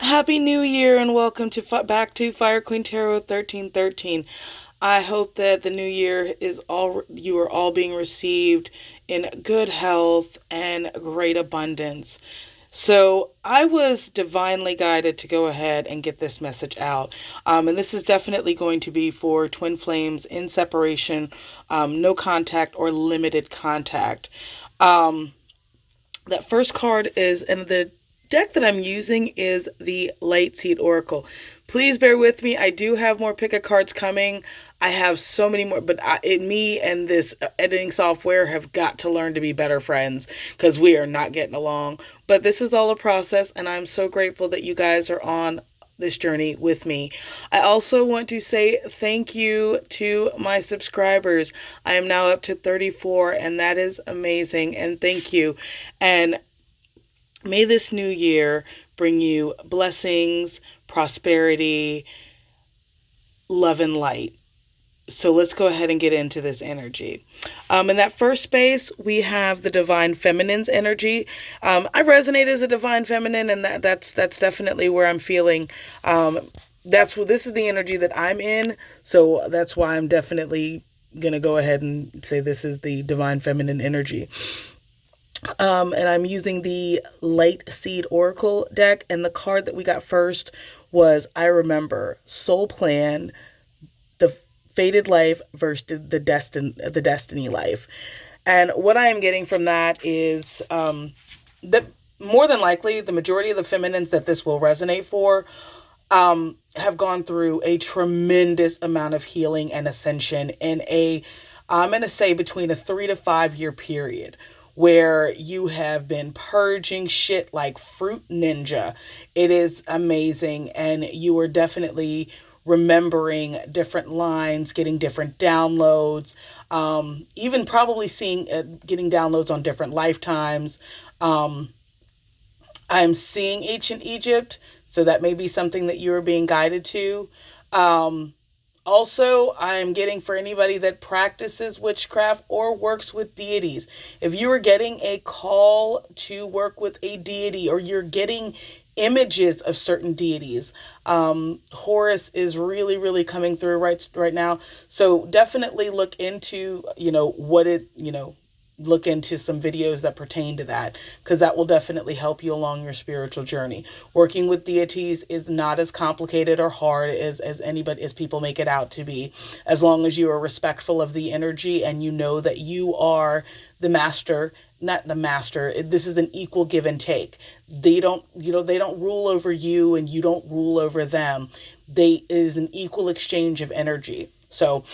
Happy New Year and welcome to back to Fire Queen Tarot 1313. I hope that the new year is all you are all being received in good health and great abundance. So I was divinely guided to go ahead and get this message out. And this is definitely going to be for twin flames in separation, no contact or limited contact. That first card is, and the deck that I'm using is the Light Seed Oracle. Please bear with me. I do have more pick-a cards coming. I have so many more, but me and this editing software have got to learn to be better friends because we are not getting along. But this is all a process, and I'm so grateful that you guys are on this journey with me. I also want to say thank you to my subscribers. I am now up to 34, and that is amazing, and thank you. And may this new year bring you blessings, prosperity, love, and light. So let's go ahead and get into this energy. In that first space, we have the Divine Feminine's energy. I resonate as a Divine Feminine, and that's definitely where I'm feeling. This is the energy that I'm in, so that's why I'm definitely going to go ahead and say this is the Divine Feminine energy. And I'm using the Light Seed Oracle deck, and the card that we got first was I Remember, Soul Plan, the Fated Life versus the Destiny Life. And what I am getting from that is that more than likely the majority of the feminines that this will resonate for have gone through a tremendous amount of healing and ascension in I'm going to say between a 3 to 5 year period, where you have been purging shit like Fruit Ninja. It is amazing, and you are definitely remembering different lines, getting different downloads, even probably getting downloads on different lifetimes. I'm seeing ancient Egypt, so that may be something that you are being guided to. Also, I'm getting for anybody that practices witchcraft or works with deities. If you are getting a call to work with a deity, or you're getting images of certain deities, Horus is really, really coming through right now. So definitely look into, look into some videos that pertain to that, because that will definitely help you along your spiritual journey. Working with deities is not as complicated or hard as people make it out to be, as long as you are respectful of the energy and you know that you are the master. Not the master. This is an equal give and take. They don't rule over you and you don't rule over them. It is an equal exchange of energy. So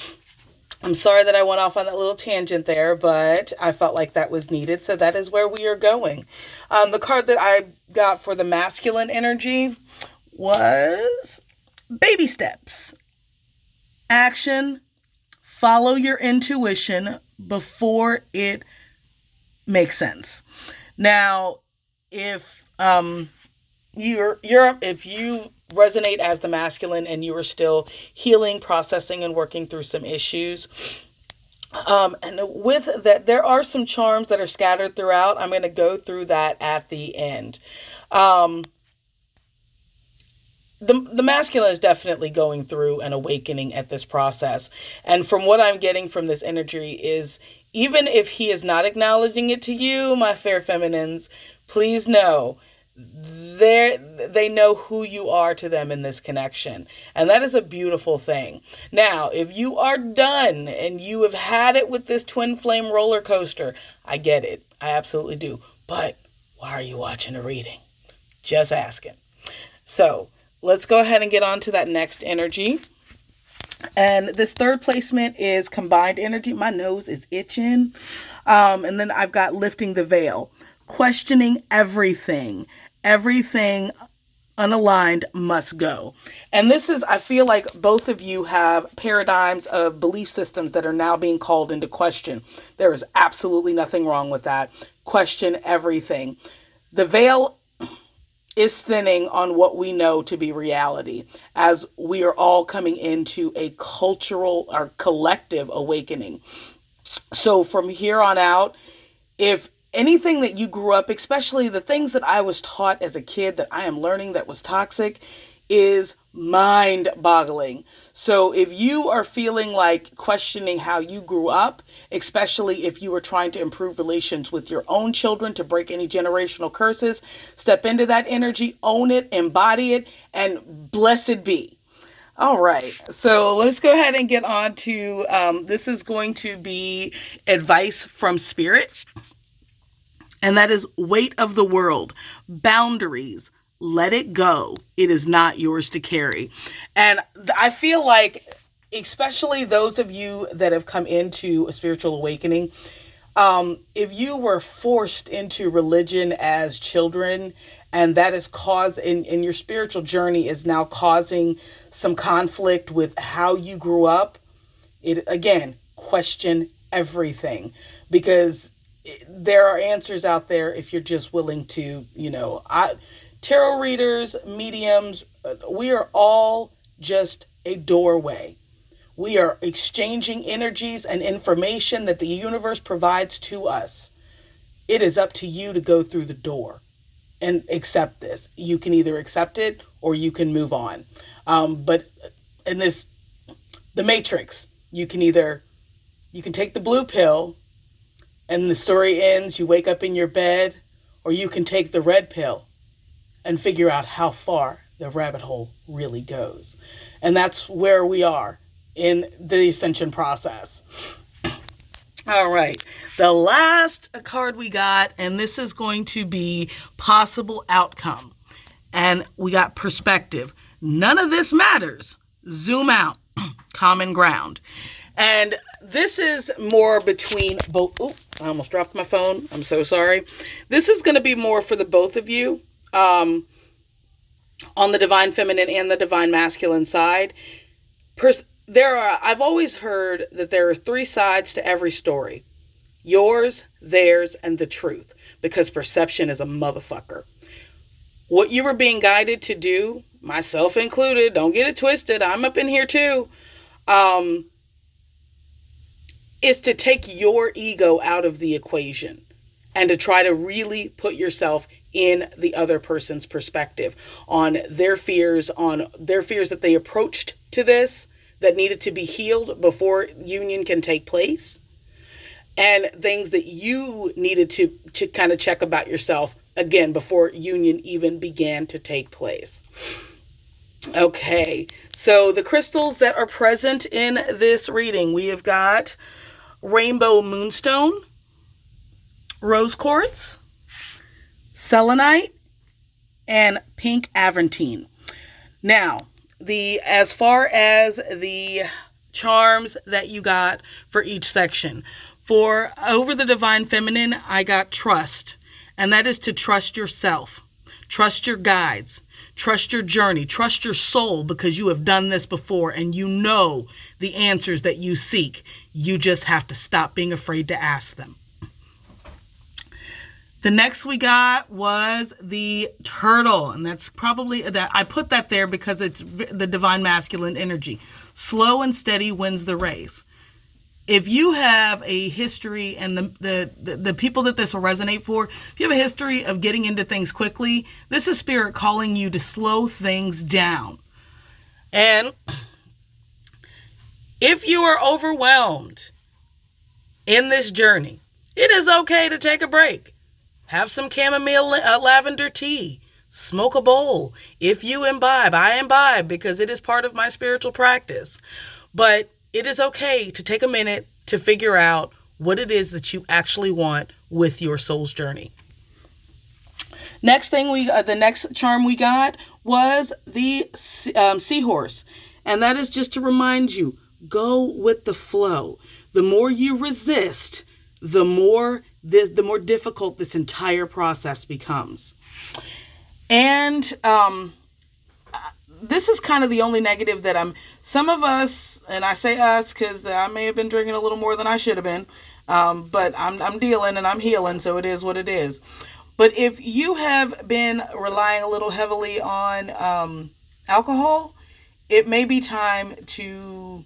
I'm sorry that I went off on that little tangent there, but I felt like that was needed. So that is where we are going. The card that I got for the masculine energy was Baby Steps. Action. Follow your intuition before it makes sense. Now, if if you resonate as the masculine and you are still healing, processing, and working through some issues, and with that, there are some charms that are scattered throughout. I'm going to go through that at the end. The masculine is definitely going through an awakening at this process. And from what I'm getting from this energy is, even if he is not acknowledging it to you, my fair feminines, please know they know who you are to them in this connection. And that is a beautiful thing. Now, if you are done and you have had it with this twin flame roller coaster, I get it. I absolutely do. But why are you watching a reading? Just asking. So let's go ahead and get on to that next energy. And this third placement is combined energy. My nose is itching. And then I've got lifting the veil. Questioning everything. Everything unaligned must go. And this is, I feel like both of you have paradigms of belief systems that are now being called into question. There is absolutely nothing wrong with that. Question everything. The veil is thinning on what we know to be reality, as we are all coming into a cultural or collective awakening. So from here on out, if anything that you grew up, especially the things that I was taught as a kid that I am learning that was toxic, is mind boggling. So if you are feeling like questioning how you grew up, especially if you were trying to improve relations with your own children to break any generational curses, step into that energy, own it, embody it, and blessed be. All right, so let's go ahead and get on to this is going to be advice from Spirit, and that is weight of the world, boundaries, let it go. It is not yours to carry. And I feel like, especially those of you that have come into a spiritual awakening, if you were forced into religion as children, and that is in your spiritual journey is now causing some conflict with how you grew up, it again, question everything, because there are answers out there if you're just willing to, tarot readers, mediums, we are all just a doorway. We are exchanging energies and information that the universe provides to us. It is up to you to go through the door and accept this. You can either accept it or you can move on. But in the Matrix, you can take the blue pill and the story ends, you wake up in your bed, or you can take the red pill and figure out how far the rabbit hole really goes. And that's where we are in the ascension process. All right, the last card we got, and this is going to be possible outcome. And we got perspective. None of this matters. Zoom out. Common ground. And this is more between both. Oh, I almost dropped my phone. I'm so sorry. This is going to be more for the both of you on the divine feminine and the divine masculine side. I've always heard that there are 3 sides to every story. Yours, theirs, and the truth. Because perception is a motherfucker. What you were being guided to do, myself included, don't get it twisted, I'm up in here too, is to take your ego out of the equation and to try to really put yourself in the other person's perspective on their fears that they approached to this that needed to be healed before union can take place, and things that you needed to kind of check about yourself again before union even began to take place. Okay, so the crystals that are present in this reading, we have got rainbow moonstone, rose quartz, selenite, and pink aventine. Now, as far as the charms that you got for each section, for over the divine feminine, I got trust, and that is to trust yourself, trust your guides, trust your journey, trust your soul, because you have done this before and you know the answers that you seek. You just have to stop being afraid to ask them. The next we got was the turtle, and that's probably that. I put that there because it's the divine masculine energy. Slow and steady wins the race. If you have a history, and the people that this will resonate for, if you have a history of getting into things quickly, this is Spirit calling you to slow things down. And if you are overwhelmed in this journey, it is okay to take a break. Have some chamomile lavender tea. Smoke a bowl. If you imbibe, I imbibe because it is part of my spiritual practice. But it is okay to take a minute to figure out what it is that you actually want with your soul's journey. The next charm we got was the seahorse. And that is just to remind you, go with the flow. The more you resist, the more difficult this entire process becomes. And this is kind of the only negative that some of us, and I say us because I may have been drinking a little more than I should have been, but I'm dealing and I'm healing, so it is what it is. But if you have been relying a little heavily on alcohol, it may be time to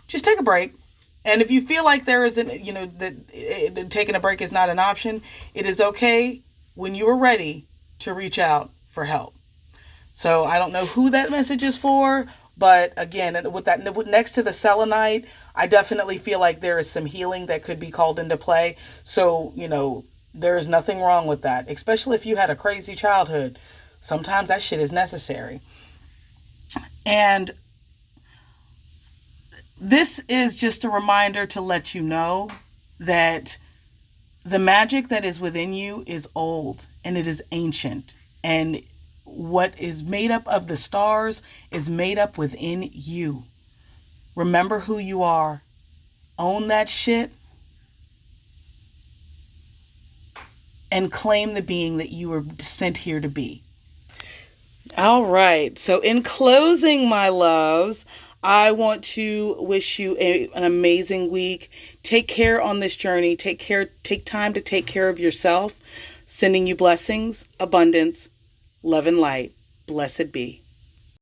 just take a break And if you feel like there isn't, that taking a break is not an option, it is okay when you are ready to reach out for help. So I don't know who that message is for, but again, with that next to the selenite, I definitely feel like there is some healing that could be called into play. So, there is nothing wrong with that, especially if you had a crazy childhood. Sometimes that shit is necessary. And this is just a reminder to let you know that the magic that is within you is old and it is ancient. And what is made up of the stars is made up within you. Remember who you are. Own that shit. And claim the being that you were sent here to be. All right. So in closing, my loves, I want to wish you an amazing week. Take care on this journey. Take time to take care of yourself. Sending you blessings, abundance, love, and light. Blessed be.